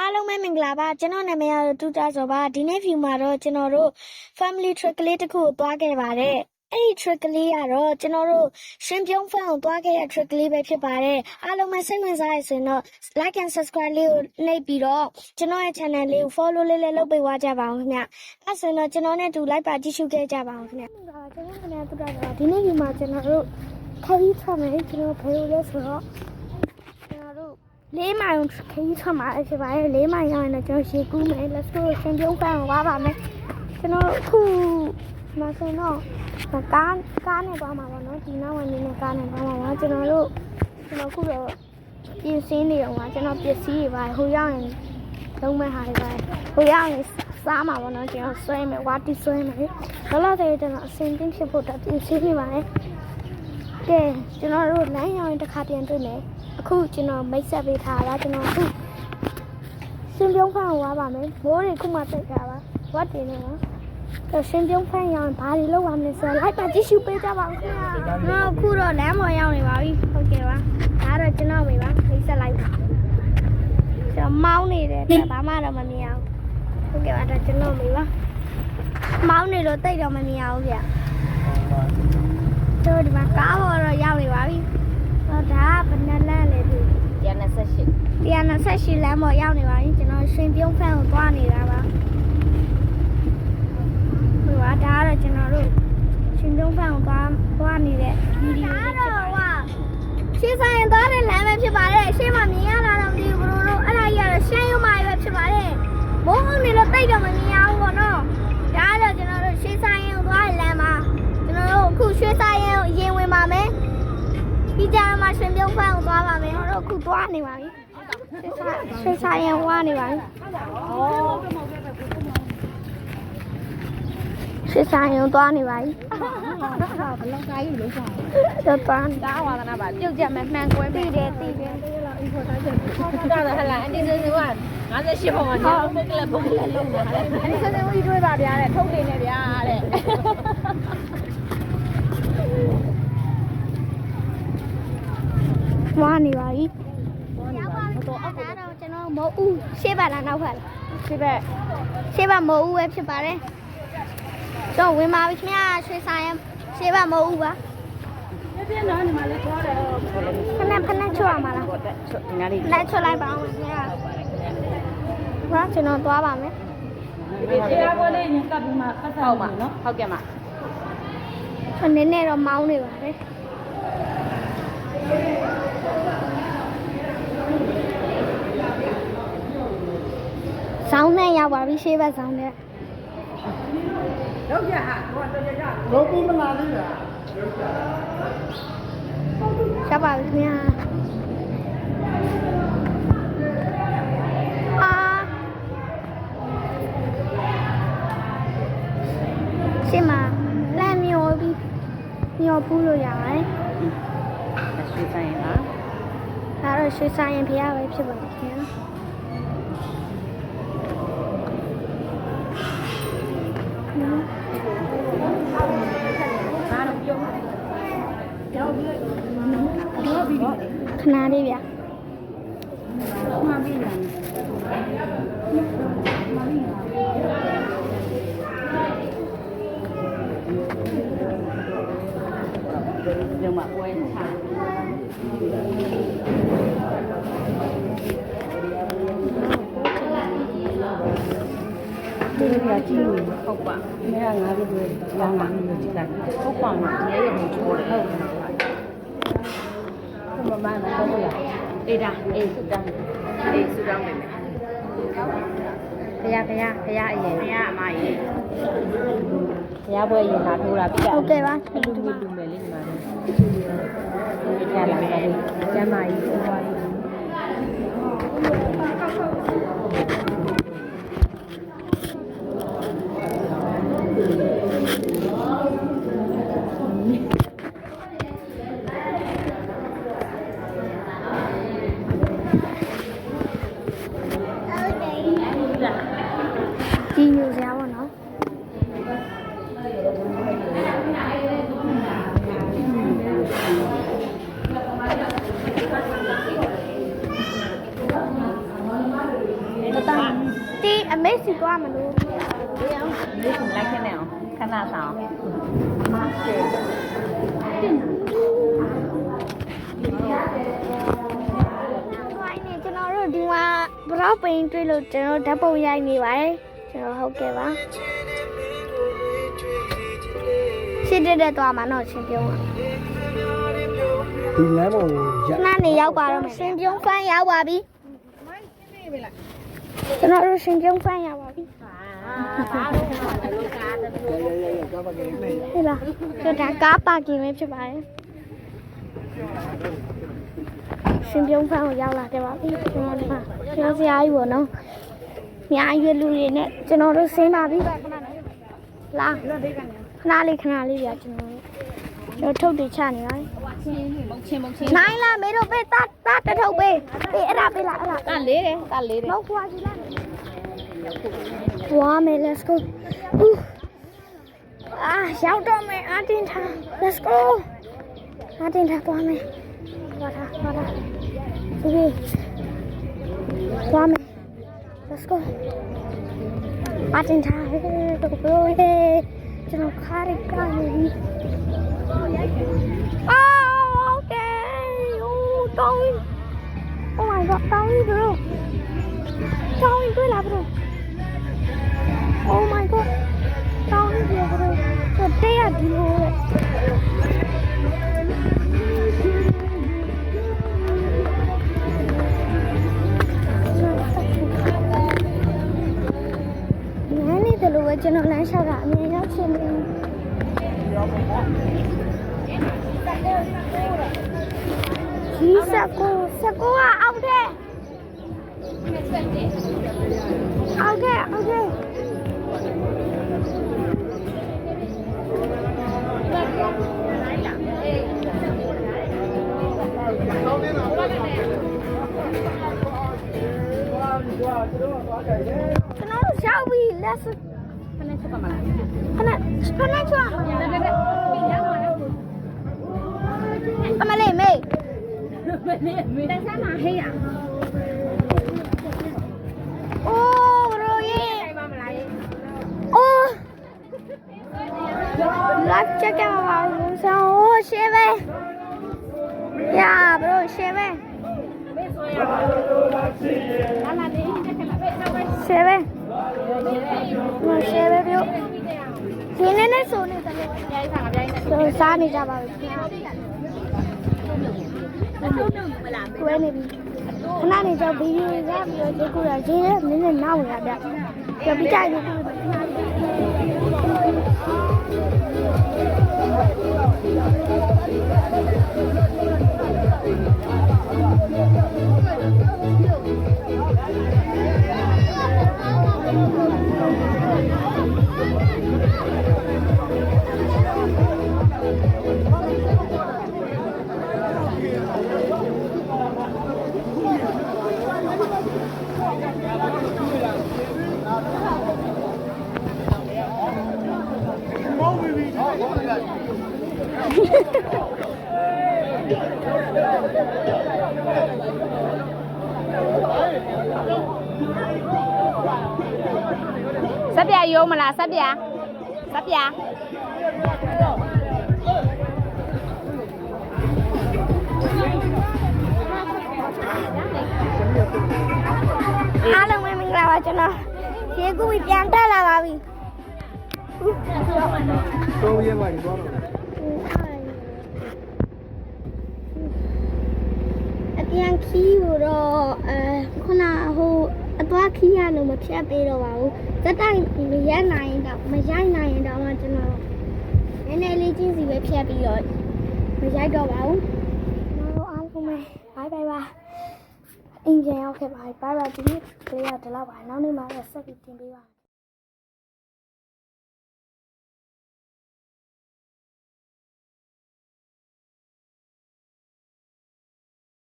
အားလုံးပဲမင်္ဂလာပါကျွန်တော်နာမည်ကတော့တူတာဆိုပါဒီနေ့ဗီဒီယိုမှာတော့ကျွန်တော်တို့ family trip ကလေးတစ်ခုကိုသွားခဲ့ပါတယ်အဲ့ဒီ trip ကလေးကတော့ကျွန်တော်တို့ရှင်ပြုံးဖန်ကိုသွားခဲ့တဲ့ trip ကလေးပဲဖြစ်ပါတယ်အားလုံးပဲစိတ်ဝင်စားရဆိုရင်တော့ like and subscribe လေးကိုနှိပ်ပြီးတော့ကျွန်တော်ရဲ့ channel လေးကို follow လေးလည်းလုပ်ပေးသွားကြပါဦးခင်ဗျအဲ့ဆိုရင်တော့ကျွန်တော်နဲ့အတူ like ပါကြည့်ရှုခဲ့ကြပါဦးခင်ဗျကျွန်တော်နာမည်တူတာဆိုပါဒီနေ့ဗီဒီယိုမှာကျွန်တော်တို့ခရီးထွက်မယ်ကျွန်တော်ဘယ်လိုလဲဆိုတော့လေးမိုင်ခရီးထွက်မှာဖြစ်ပါတယ်လေးမိုင်ရောက်ရင်တော့ကျွန်တော်ရေကူးမယ် let's go ရှင်ပြုံးဖန်ကိုသွားပါမယ်ကျွန်တော်အခုမဆင်တော့ကားနဲ့သွားမှာပေါ့နော်ဒီနောက်ဝင်နေတဲ့ကားနဲ့သွားမှာပါကျွန်တော်ခုတော့ပြင်ဆင်နေတော့မှာကျွန်တော်ပစ္စည်းတွေပါဟိုရောက်ရင်လုံးမဲ့ဟာတွေပါဟိုရောက်ရင်စားမှာပေါ့နော်ကျွန်တော်ဆွဲမယ်ဝါတီဆွဲမယ်လောလောဆယ်ကျွန်တော်အစင်တင်းဖြစ်ဖို့တော့ပြင်ဆင်နေပါတယ်ကဲကျွန်တော်တို့လမ်းရောက်ရင်တစ်ခါပြန်တွေ့မယ်အခုကျွန်တော်မိတ်ဆက်ပေးထားတာကျွန်တော်အခုရှင်ပြုံးဖန်ကိုသွားပါမယ်မိုးတွေခုမှတက်ကြပါဝတ်တင်နေပါရှင်ပြုံးဖန်ရောက်ရင်ဘာတွေလုပ်ရမလဲဆိုတော့လိုက်ပါကြည့်ရှုပေးကြပါဦးခင်ဗျာကျွန်တော်အခုတော့လမ်းပေါ်ရောက်နေပါပြီဟုတ်ကဲ့ပါဒါတော့ကျွန်တော်မိပါမိတ်ဆက်လိုက်ပါကျွန်တော်မောင်းနေတယ်ဘာမှတော့မမြင်အောင်ဟုတ်ကဲ့ပါဒါကျွန်တော်မိပါမောင်းနေတော့တိတ်တော့မမြင်အောင်ဗျာတို့ဒီမှာကားပေါ်တော့ရောက်နေပါပြီဒါကဘယ်နဲ့လမ်းလဲဒီ128လမ်းပေါ်ရောက်နေပါပြီကျွန်တော်ရှင်ပြုံးဖန်ကိုသွားနေတာပါဟိုကဒါကတော့ကျွန်တော်တို့ရှင်ပြုံးဖန်ကိုသွားနေတဲ့ဗီဒီယိုလေးဖြစ်ပါတယ်ရှေ့ဆိုင်သွားတဲ့လမ်းပဲဖြစ်ပါတယ်ရှေ့မှာမြင်ရတာတော့မသိဘူးဘလို့တို့အဲ့ဒါကြီးကတော့ရှမ်းရုံမာပဲဖြစ်ပါတယ်မိုးဟုတ်နေလို့တိတ်တော့မမြင်ရဘူးပေါ့နော်ဒါကတော့ကျွန်တော်တို့ရှေ့ဆိုင်ကိုသွားတဲ့လမ်းမှာကျွန်တော်တို့အခုရှေ့ဆိုင်ကိုအရင်ဝင်ပါမယ်ဒီကြမ်းမှာရှင်ပြုံးဖန်ကိုသွားပါမယ်တို့အခုသွားနေပါပြီရှေ့ဆိုင်ရင်ဝါနေပါပြီရှေ့ဆိုင်ရင်သွားနေပါပြီဘလောက်ကားကြီးလို့ဆောင်တော့ပန်းကားဝါသနာပါပြုတ်ကြမယ်မှန်ကွဲပြီတယ်တိတယ်ဒါတော့ဟလာအန်တီစင်က58ပုံမှာပုတ်ကလေးလုံးတာလေအန်တီစင်ကိုတွေးပါဗျာတဲ့ထုတ်နေနေဗျာတဲ့ဝါနေပါပြီတော့ကျွန်တော်မိုးဦးရှေ့ပါလားနောက်ဖက်လားရှေ့ပါမိုးဦးပဲဖြစ်ပါတယ်တော့ဝင်ပါပြီခင်ဗျာရွှေဆိုင်ရရှေ့ပါမိုးဦးပါပြင်းတော့ညီမလေးသွားတယ်ဖနက်ချွတ်ရမှာလားလိုက်ချွတ်လိုက်ပါအောင်ခင်ဗျာဘာကျွန်တော်သွားပါမယ်တရားပွဲလေးရင်ကပ်ပြီးမှပတ်ထားအောင်နော်ဟုတ်ကဲ့ပါနည်းနည်းတော့မောင်းနေပါတယ်ဆောင်းနဲ့ရောက်ပါပြီရှေ့ဘက်ဆောင်းနဲ့ရောက်ကြဟာဘောပူမလာသေးလားရောက်ပါပြီခင်ဗျာရှေ့မှာလမ်းမျောပြီးမျောပူးလို့ရပါတယ်ရွှေဆိုင်ရင်လားဒါတော့ရွှေဆိုင်ရင်ဖျားပဲဖြစ်ပါမယ်ခင်ဗျာခဏလေးဗျာမှန်ပြီလားဒီမှာပွဲချာဒီရကြည့်ဟုတ်ပါမဲကငါးပြည့်ရောင်းပါလို့ကြည့်လိုက်ဟုတ်ပါမှာဒီရဲ့ကိုချိုးတယ်ဟုတ်မမနာတော့ရအေးဒါအေးစူတောင်းမယ်ဘုရားအရင်ဘုရားအမကြီးဘုရားပွဲရင်လာထိုးတာပြဟုတ်ကဲ့ပါလူမယ်လေးညီမလေးပြလာပါလိမ့်ကျမ်းမာကြီးဆိုသွားလို့ဒီမျိုးစရာပေါ့နော် မေစီသွားမလို့ လေးကလိုက်ခဲ့နေအောင်ခဏဆောင်မဆယ် ခိုင်းနေကျွန်တော်တို့ဒီမှာဘလောက်ပိန်တွေ့လို့ကျွန်တော်ဓာတ်ပုံရိုက်နေပါတယ်ကျွန်တော်ဟုတ်ကဲ့ပါရှင်းတဲ့သွားမှာတော့ရှင်ပြုံးပါ ဒီလမ်းပေါ်ကိုရ ခဏနေရောက်ပါတော့မယ်ရှင်ပြုံးဖန်းရောက်ပါပြီကျွန်တော်တို့ရှင်ပြုံးဖန်းရောက်ပါပြီ ဘာလို့လဲကားတယ် ရကားပါကင်းနေ ဟဲ့လားကျွန်တော်ကားပါကင်ပဲဖြစ်ပါတယ်ရှင်ပြုံးဖန်းကိုရောက်လာခဲ့ပါပြီကျွန်တော်တို့ပြောစရာကြီးပေါ့နော်ညာရွယ်လူတွေနဲ့ကျွန်တော်တို့ဆင်းပါပြီလာခဏလေးပြကျွန်တော်ထုတ်တည်ချနေပါတယ် မုံချင်းနိုင်လားမေတို့ပေးတာတထုတ်ပေးအဲ့ဒါပေးလားအဲ့ဒါ ကလေးတယ်ကလေးတယ် လောက်ခွာကြည့်လိုက်ဝါမေ let's go ရောက်တော့မယ်အတင်းထား let's go အတင်းထားသွားမယ်သွားတာဒီသွားမယ် let's go အတင်းထားဟဲ့တော့ဘယ်ကျွန်တော်ခါရကနေပြီ okay don't oh my god don't bro don't တွေ့လား bro oh my god don't bro တော့တဲ့ရဒီလိုကျွန်တော်လမ်းလျှောက်တာအမြင်ရောက်ချင်တယ်ကြီးစကူကအောက်တဲ့ကျွန်တော်ရှောက်ပြီးလက်စခဏချွတ်ပါအမလေးမေတန်းစားမှာဟေးရအိုးဘရိုယေအိုးလက်ချက်ကြမှာပါဘူးဆောင်းရှေးပဲယာဘရိုရှေးပဲရှေးပဲပြောဒီနေ့နဲ့ဆိုနေတယ်ရိုက်စားစားနေကြပါပြီကွဲနေပြီခဏနေတော့ဗီဒီယိုရပြီးတော့ဒီကူရရေးနည်းနည်းနောက်ရပြပြပြကြည့်စက်ပြရုံးမလားစက်ပြအားလုံးပဲမင်္ဂလာပါကျွန်တော်ရေကူပြန်တက်လာပါပြီတော့ရဲပါဒီတော့အပြန်ခီးကိုတော့ခုနဟိုအသွားခီးရလို့မဖြတ်ပေးတော့ပါဘူးစက်တိုင်းမရနိုင်ရင်တော့မရိုက်နိုင်ရင်တော့မှကျွန်တော်နည်းနည်းလေးချင်းစီပဲဖြတ်ပြီးတော့မရိုက်တော့ပါဘူးကျွန်တော်အားလုံးပဲဘိုင်ဘိုင်ပါအင်ဂျင်ရောက်ခဲ့ပါပြီဘိုင်ဘိုင်ဒီနေ့ကလေးကဒီလောက်ပါနောက်နေ့မှဆက်ပြီးတင်ပေးပါ